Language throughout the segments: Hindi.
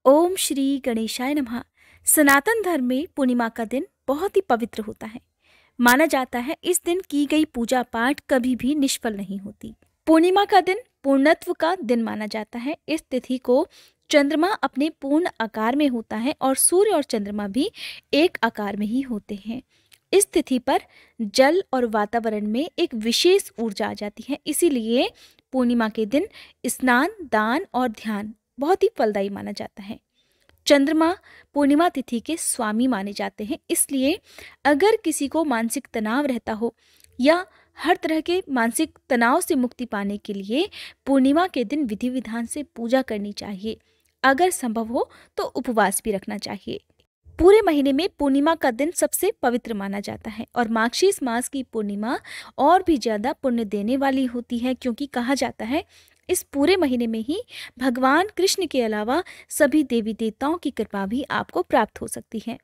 ओम श्री गणेशाय नमः। सनातन धर्म में पूर्णिमा का दिन बहुत ही पवित्र होता है। माना जाता है इस दिन की गई पूजा पाठ कभी भी निष्फल नहीं होती। पूर्णिमा का दिन पूर्णत्व का दिन माना जाता है। इस तिथि को चंद्रमा अपने पूर्ण आकार में होता है और सूर्य और चंद्रमा भी एक आकार में ही होते हैं। इस तिथि पर जल और वातावरण में एक विशेष ऊर्जा आ जाती है। इसीलिए पूर्णिमा के दिन स्नान, दान और ध्यान बहुत ही फलदायी माना जाता है। चंद्रमा पूर्णिमा तिथि के स्वामी माने जाते हैं। इसलिए अगर किसी को मानसिक तनाव रहता हो या हर तरह के मानसिक तनाव से मुक्ति पाने के लिए पूर्णिमा के दिन विधि विधान से पूजा करनी चाहिए। अगर संभव हो तो उपवास भी रखना चाहिए। पूरे महीने में पूर्णिमा का दिन सबसे पवित्र माना जाता है और मार्गशीर्ष मास की पूर्णिमा और भी ज्यादा पुण्य देने वाली होती है, क्योंकि कहा जाता है इस पूरे महीने में ही भगवान कृष्ण के अलावा सभी देवी देवताओं की कृपा भी आपको प्राप्त हो सकती है।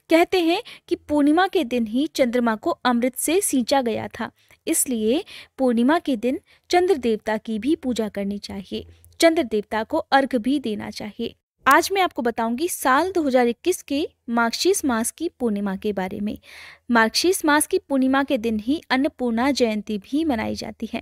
कहते हैं कि पूर्णिमा के दिन ही चंद्रमा को अमृत से सींचा गया था। इसलिए पूर्णिमा के दिन चंद्र देवता की भी पूजा करनी चाहिए। चंद्र देवता को अर्घ्य भी देना चाहिए। आज मैं आपको बताऊंगी साल 2021 के मार्गशीर्ष मास की पूर्णिमा के बारे में। मार्गशीर्ष मास की पूर्णिमा के दिन ही अन्नपूर्णा जयंती भी मनाई जाती है।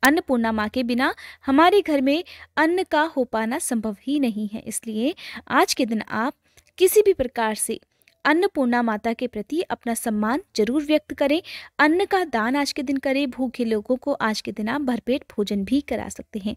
अन्नपूर्णा माँ के बिना हमारे घर में अन्न का हो पाना संभव ही नहीं है। इसलिए आज के दिन आप किसी भी प्रकार से अन्नपूर्णा माता के प्रति अपना सम्मान जरूर व्यक्त करें। अन्न का दान आज के दिन करें। भूखे लोगों को आज के दिन आप भरपेट भोजन भी करा सकते हैं।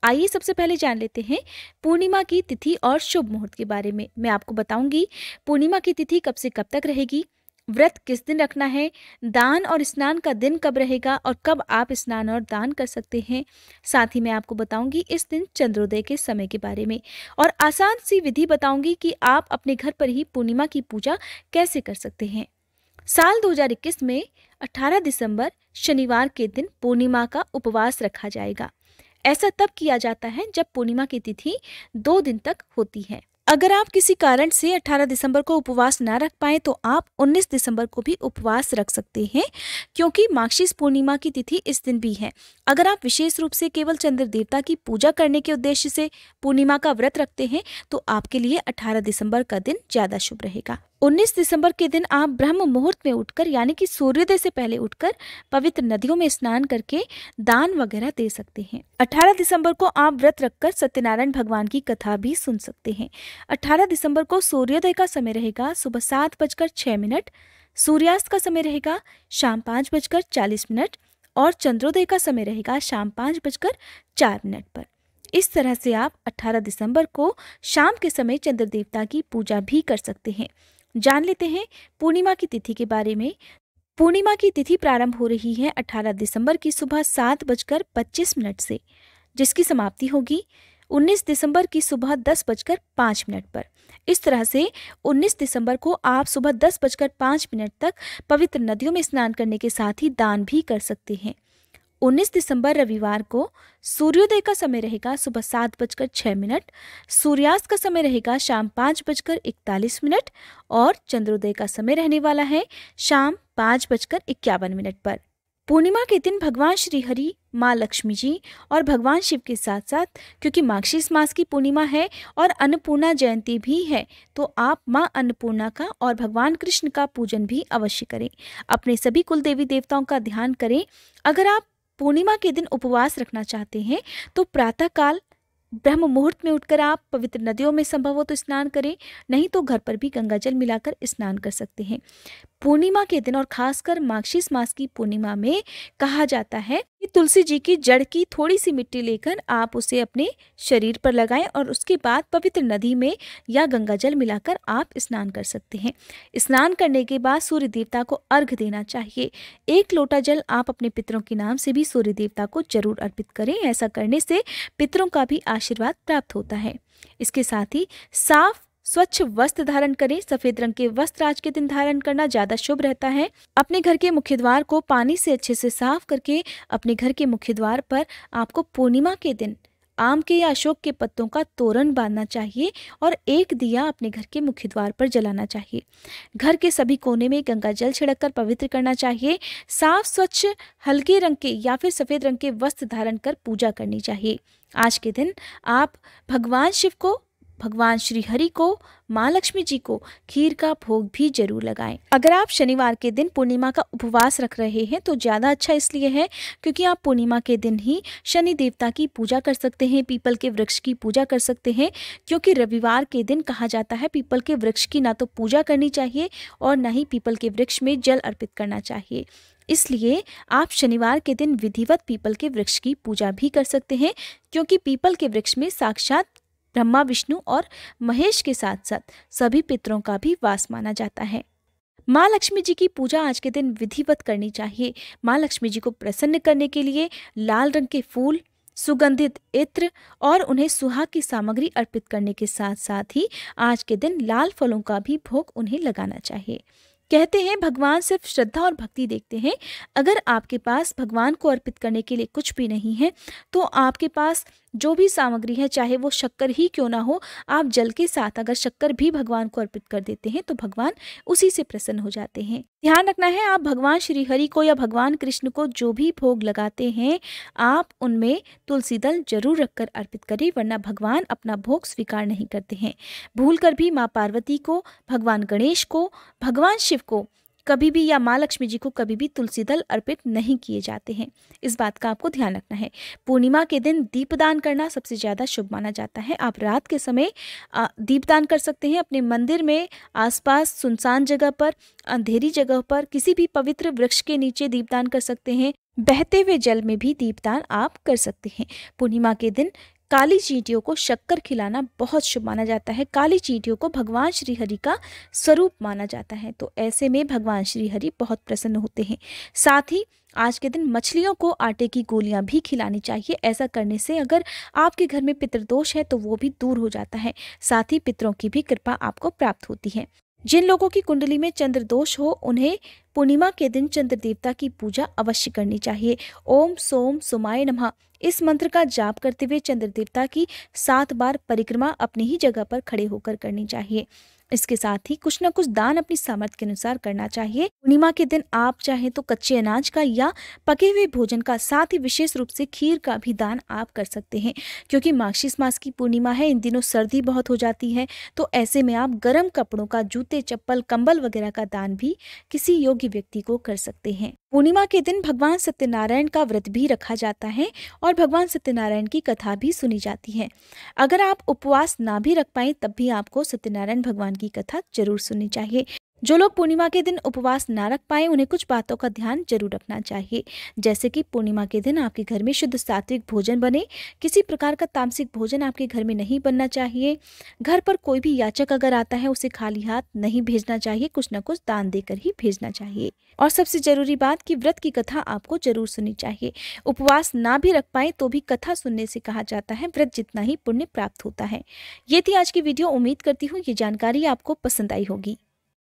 आइए सबसे पहले जान लेते हैं पूर्णिमा की तिथि और शुभ मुहूर्त के बारे में। मैं आपको बताऊंगी पूर्णिमा की तिथि कब से कब तक रहेगी, व्रत किस दिन रखना है, दान और स्नान का दिन कब रहेगा और कब आप स्नान और दान कर सकते हैं। साथ ही मैं आपको बताऊंगी इस दिन चंद्रोदय के समय के बारे में और आसान सी विधि बताऊंगी कि आप अपने घर पर ही पूर्णिमा की पूजा कैसे कर सकते हैं। साल 2021 में 18 दिसंबर शनिवार के दिन पूर्णिमा का उपवास रखा जाएगा। ऐसा तब किया जाता है जब पूर्णिमा की तिथि 2 दिन तक होती है। अगर आप किसी कारण से 18 दिसंबर को उपवास ना रख पाए तो आप 19 दिसंबर को भी उपवास रख सकते हैं, क्योंकि मार्गशीर्ष पूर्णिमा की तिथि इस दिन भी है। अगर आप विशेष रूप से केवल चंद्र देवता की पूजा करने के उद्देश्य से पूर्णिमा का व्रत रखते हैं तो आपके लिए 18 दिसंबर का दिन ज्यादा शुभ रहेगा। 19 दिसंबर के दिन आप ब्रह्म मुहूर्त में उठकर यानी कि सूर्योदय से पहले उठकर पवित्र नदियों में स्नान करके दान वगैरह दे सकते हैं। 18 दिसंबर को आप व्रत रखकर सत्यनारायण भगवान की कथा भी सुन सकते हैं। 18 दिसंबर को सूर्योदय का समय रहेगा सुबह 7:06, सूर्यास्त का समय रहेगा शाम 5:40 और चंद्रोदय का समय रहेगा शाम 5:04 पर। इस तरह से आप 18 दिसंबर को शाम के समय चंद्र देवता की पूजा भी कर सकते हैं। जान लेते हैं पूर्णिमा की तिथि के बारे में। पूर्णिमा की तिथि प्रारंभ हो रही है 18 दिसंबर की सुबह 7:25 से, जिसकी समाप्ति होगी 19 दिसंबर की सुबह 10:05 पर। इस तरह से 19 दिसंबर को आप सुबह 10:05 तक पवित्र नदियों में स्नान करने के साथ ही दान भी कर सकते हैं। 19 दिसंबर रविवार को सूर्योदय का समय रहेगा सुबह 7:06, सूर्यास्त का समय रहेगा शाम 5:41 और चंद्रोदय का समय रहने वाला है शाम 5:51 पर। पूर्णिमा के दिन भगवान श्री हरि, माँ लक्ष्मी जी और भगवान शिव के साथ साथ, क्योंकि मार्गशीर्ष मास की पूर्णिमा है और अन्नपूर्णा जयंती भी है, तो आप माँ अन्नपूर्णा का और भगवान कृष्ण का पूजन भी अवश्य करें। अपने सभी कुल देवी देवताओं का ध्यान करें। अगर आप पूर्णिमा के दिन उपवास रखना चाहते हैं तो प्रातःकाल ब्रह्म मुहूर्त में उठकर आप पवित्र नदियों में संभव हो तो स्नान करें, नहीं तो घर पर भी गंगा जल मिलाकर स्नान कर सकते हैं। पूर्णिमा के दिन और खासकर मार्गशीर्ष मास की पूर्णिमा में कहा जाता है कि तुलसी जी की जड़ की थोड़ी सी मिट्टी लेकर आप उसे अपने शरीर पर लगाएं और उसके बाद पवित्र नदी में या गंगा जल मिलाकर आप स्नान कर सकते हैं। स्नान करने के बाद सूर्य देवता को अर्घ्य देना चाहिए। 1 लोटा जल आप अपने पितरों के नाम से भी सूर्य देवता को जरूर अर्पित करें। ऐसा करने से पितरों का भी आशीर्वाद प्राप्त होता है। इसके साथ ही साफ स्वच्छ वस्त्र धारण करें। सफेद रंग के वस्त्र आज के दिन धारण करना ज्यादा शुभ रहता है। अपने घर के मुख्य द्वार को पानी से अच्छे से साफ करके अपने घर के मुख्य द्वार पर आपको पूर्णिमा के दिन आम के या अशोक के पत्तों का तोरण बांधना चाहिए और एक दिया अपने घर के मुख्य द्वार पर जलाना चाहिए। घर के सभी कोने में गंगा जल छिड़ककर पवित्र करना चाहिए। साफ स्वच्छ हल्के रंग के या फिर सफेद रंग के वस्त्र धारण कर पूजा करनी चाहिए। आज के दिन आप भगवान शिव को भगवान श्री हरि को, माँ लक्ष्मी जी को खीर का भोग भी जरूर लगाएं। अगर आप शनिवार के दिन पूर्णिमा का उपवास रख रहे हैं तो ज़्यादा अच्छा इसलिए है क्योंकि आप पूर्णिमा के दिन ही शनि देवता की पूजा कर सकते हैं, पीपल के वृक्ष की पूजा कर सकते हैं, क्योंकि रविवार के दिन कहा जाता है पीपल के वृक्ष की ना तो पूजा करनी चाहिए और ना ही पीपल के वृक्ष में जल अर्पित करना चाहिए। इसलिए आप शनिवार के दिन विधिवत पीपल के वृक्ष की पूजा भी कर सकते हैं, क्योंकि पीपल के वृक्ष में साक्षात ब्रह्मा, विष्णु और महेश के साथ साथ सभी पितरों का भी वास माना जाता है। माँ लक्ष्मी जी की पूजा आज के दिन विधिवत करनी चाहिए। माँ लक्ष्मी जी को प्रसन्न करने के लिए लाल रंग के फूल, सुगंधित इत्र और उन्हें सुहाग की सामग्री अर्पित करने के साथ साथ ही आज के दिन लाल फलों का भी भोग उन्हें लगाना चाहिए। कहते हैं भगवान सिर्फ श्रद्धा और भक्ति देखते हैं। अगर आपके पास भगवान को अर्पित करने के लिए कुछ भी नहीं है तो आपके पास जो भी सामग्री है, चाहे वो शक्कर ही क्यों ना हो, आप जल के साथ अगर शक्कर भी भगवान को अर्पित कर देते हैं तो भगवान उसी से प्रसन्न हो जाते हैं। ध्यान रखना है, आप भगवान श्री हरि को या भगवान कृष्ण को जो भी भोग लगाते हैं आप उनमें तुलसी दल जरूर रखकर अर्पित करें, वरना भगवान अपना भोग स्वीकार नहीं करते हैं। भूल कर भी माँ पार्वती को, भगवान गणेश को, भगवान शिव को कभी भी या माँ लक्ष्मी जी को कभी भी तुलसी दल अर्पित नहीं किए जाते हैं। इस बात का आपको ध्यान रखना है। पूर्णिमा के दिन दीपदान करना सबसे ज़्यादा शुभ माना जाता है। आप रात के समय दीपदान कर सकते हैं। अपने मंदिर में, आसपास सुनसान जगह पर, अंधेरी जगह पर, किसी भी पवित्र वृक्ष के नीचे दीपदान कर सकते हैं। बहते हुए जल में भी दीपदान आप कर सकते हैं। पूर्णिमा के दिन काली चींटियों को शक्कर खिलाना बहुत शुभ माना जाता है। काली चींटियों को भगवान श्री हरि का स्वरूप माना जाता है, तो ऐसे में भगवान श्री हरि बहुत प्रसन्न होते हैं। साथ ही आज के दिन मछलियों को आटे की गोलियां भी खिलानी चाहिए। ऐसा करने से अगर आपके घर में पितृदोष है तो वो भी दूर हो जाता है। साथ ही पितरों की भी कृपा आपको प्राप्त होती है। जिन लोगों की कुंडली में चंद्र दोष हो उन्हें पूर्णिमा के दिन चंद्र देवता की पूजा अवश्य करनी चाहिए। ओम सोम सुमाय नमः इस मंत्र का जाप करते हुए चंद्र देवता की 7 बार परिक्रमा अपनी ही जगह पर खड़े होकर करनी चाहिए। इसके साथ ही कुछ न कुछ दान अपनी सामर्थ्य के अनुसार करना चाहिए। पूर्णिमा के दिन आप चाहें तो कच्चे अनाज का या पके हुए भोजन का, साथ ही विशेष रूप से खीर का भी दान आप कर सकते हैं, क्योंकि मार्गशीर्ष मास की पूर्णिमा है। इन दिनों सर्दी बहुत हो जाती है, तो ऐसे में आप गर्म कपड़ों का, जूते, चप्पल, कंबल वगैरह का दान भी किसी योग्य व्यक्ति को कर सकते हैं। पूर्णिमा के दिन भगवान सत्यनारायण का व्रत भी रखा जाता है और भगवान सत्यनारायण की कथा भी सुनी जाती है। अगर आप उपवास ना भी रख पाएं तब भी आपको सत्यनारायण भगवान की कथा जरूर सुननी चाहिए। जो लोग पूर्णिमा के दिन उपवास ना रख पाए उन्हें कुछ बातों का ध्यान जरूर रखना चाहिए, जैसे कि पूर्णिमा के दिन आपके घर में शुद्ध सात्विक भोजन बने, किसी प्रकार का तामसिक भोजन आपके घर में नहीं बनना चाहिए। घर पर कोई भी याचक अगर आता है उसे खाली हाथ नहीं भेजना चाहिए, कुछ न कुछ दान देकर ही भेजना चाहिए। और सबसे जरूरी बात कि व्रत की कथा आपको जरूर सुननी चाहिए। उपवास ना भी रख पाए तो भी कथा सुनने से कहा जाता है व्रत जितना ही पुण्य प्राप्त होता है। ये थी आज की वीडियो। उम्मीद करती हूँ ये जानकारी आपको पसंद आई होगी।